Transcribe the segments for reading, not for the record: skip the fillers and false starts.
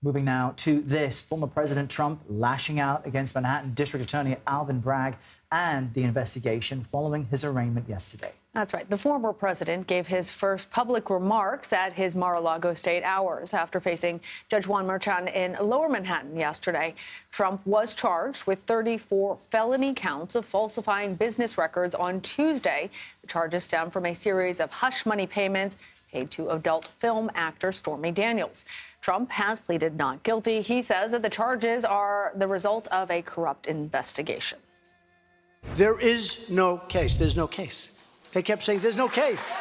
Moving now to this, former President Trump lashing out against Manhattan District Attorney Alvin Bragg and the investigation following his arraignment yesterday. That's right. The former president gave his first public remarks at his Mar-a-Lago state hours after facing Judge Juan Merchan in Lower Manhattan yesterday. Trump was charged with 34 felony counts of falsifying business records on Tuesday. The charges stem from a series of hush money payments paid to adult film actor Stormy Daniels. Trump has pleaded not guilty. He says that the charges are the result of a corrupt investigation. There is no case. There's no case. They kept saying, there's no case.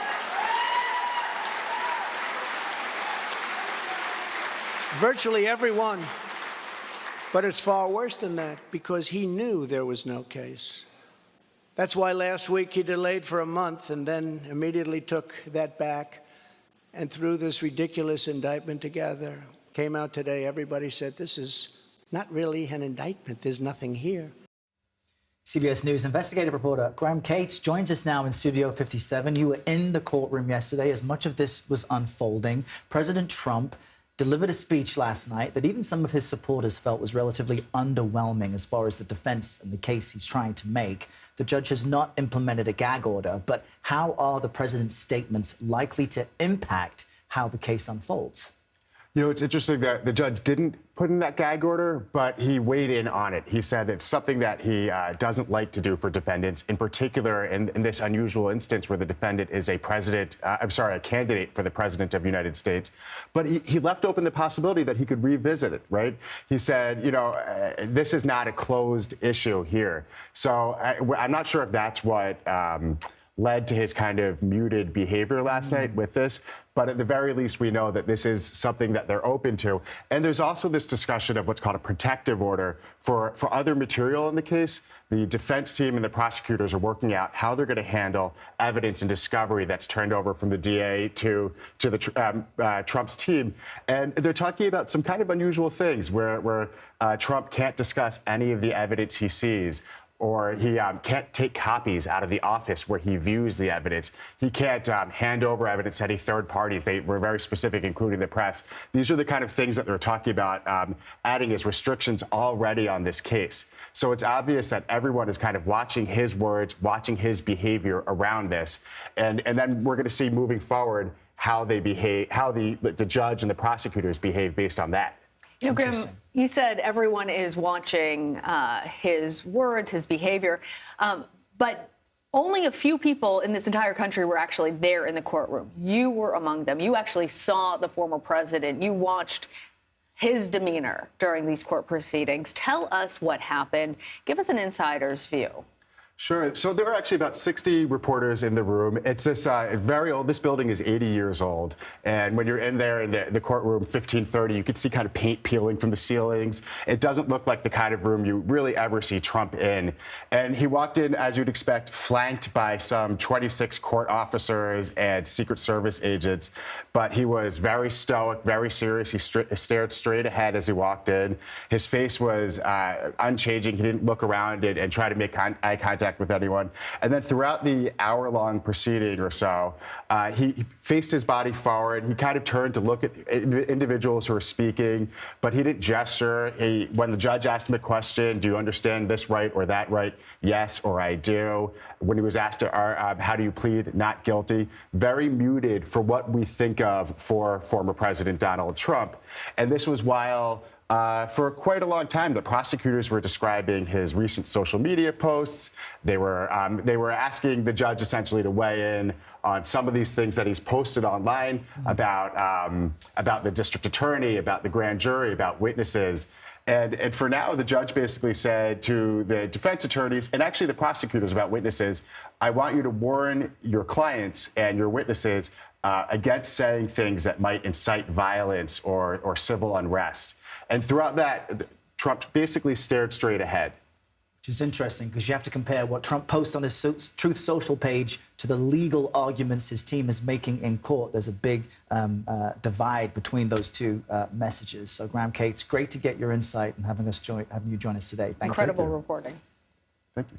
Virtually everyone. But it's far worse than that, because he knew there was no case. That's why last week he delayed for a month and then immediately took that back and threw this ridiculous indictment together. Came out today, everybody said, this is not really an indictment. There's nothing here. CBS News investigative reporter Graham Cates joins us now in Studio 57. You were in the courtroom yesterday as much of this was unfolding. President Trump delivered a speech last night that even some of his supporters felt was relatively underwhelming as far as the defense and the case he's trying to make. The judge has not implemented a gag order, but how are the president's statements likely to impact how the case unfolds? You know, it's interesting that the judge didn't put in that gag order, but he weighed in on it. He said it's something that he doesn't like to do for defendants, in particular in this unusual instance where the defendant is a candidate for the president of the United States. But he left open the possibility that he could revisit it, right? He said, you know, this is not a closed issue here. So I'm not sure if that's what led to his kind of muted behavior last night with this. But at the very least, we know that this is something that they're open to. And there's also this discussion of what's called a protective order for other material in the case. The defense team and the prosecutors are working out how they're going to handle evidence and discovery that's turned over from the DA to the Trump's team. And they're talking about some kind of unusual things where Trump can't discuss any of the evidence he sees, or he can't take copies out of the office where he views the evidence. He can't hand over evidence to any third parties. They were very specific, including the press. These are the kind of things that they're talking about adding as restrictions already on this case. So it's obvious that everyone is kind of watching his words, watching his behavior around this. And then we're going to see moving forward how they behave, how the judge and the prosecutors behave based on that. You know, Graham, you said everyone is watching his words, his behavior, but only a few people in this entire country were actually there in the courtroom. You were among them. You actually saw the former president. You watched his demeanor during these court proceedings. Tell us what happened. Give us an insider's view. Sure. So there are actually about 60 reporters in the room. It's this very old. This building is 80 years old. And when you're in there in the courtroom, 1530, you can see kind of paint peeling from the ceilings. It doesn't look like the kind of room you really ever see Trump in. And he walked in, as you'd expect, flanked by some 26 court officers and Secret Service agents. But he was very stoic, very serious. He stared straight ahead as he walked in. His face was unchanging. He didn't look around and try to make eye contact with anyone. And then throughout the hour-long proceeding or so, he faced his body forward. He kind of turned to look at individuals who were speaking, but he didn't gesture. When the judge asked him a question, do you understand this right or that right? Yes, or I do. When he was asked, how do you plead not guilty? Very muted for what we think of for former President Donald Trump. And this was while for quite a long time, the prosecutors were describing his recent social media posts. They were asking the judge essentially to weigh in on some of these things that he's posted online about the district attorney, about the grand jury, about witnesses. And for now, the judge basically said to the defense attorneys and actually the prosecutors about witnesses, I want you to warn your clients and your witnesses against saying things that might incite violence or civil unrest. And throughout that, Trump basically stared straight ahead. Which is interesting because you have to compare what Trump posts on his Truth Social page to the legal arguments his team is making in court. There's a big divide between those two messages. So, Graham Cates, great to get your insight and having you join us today. Thank you. Incredible reporting. Thank you.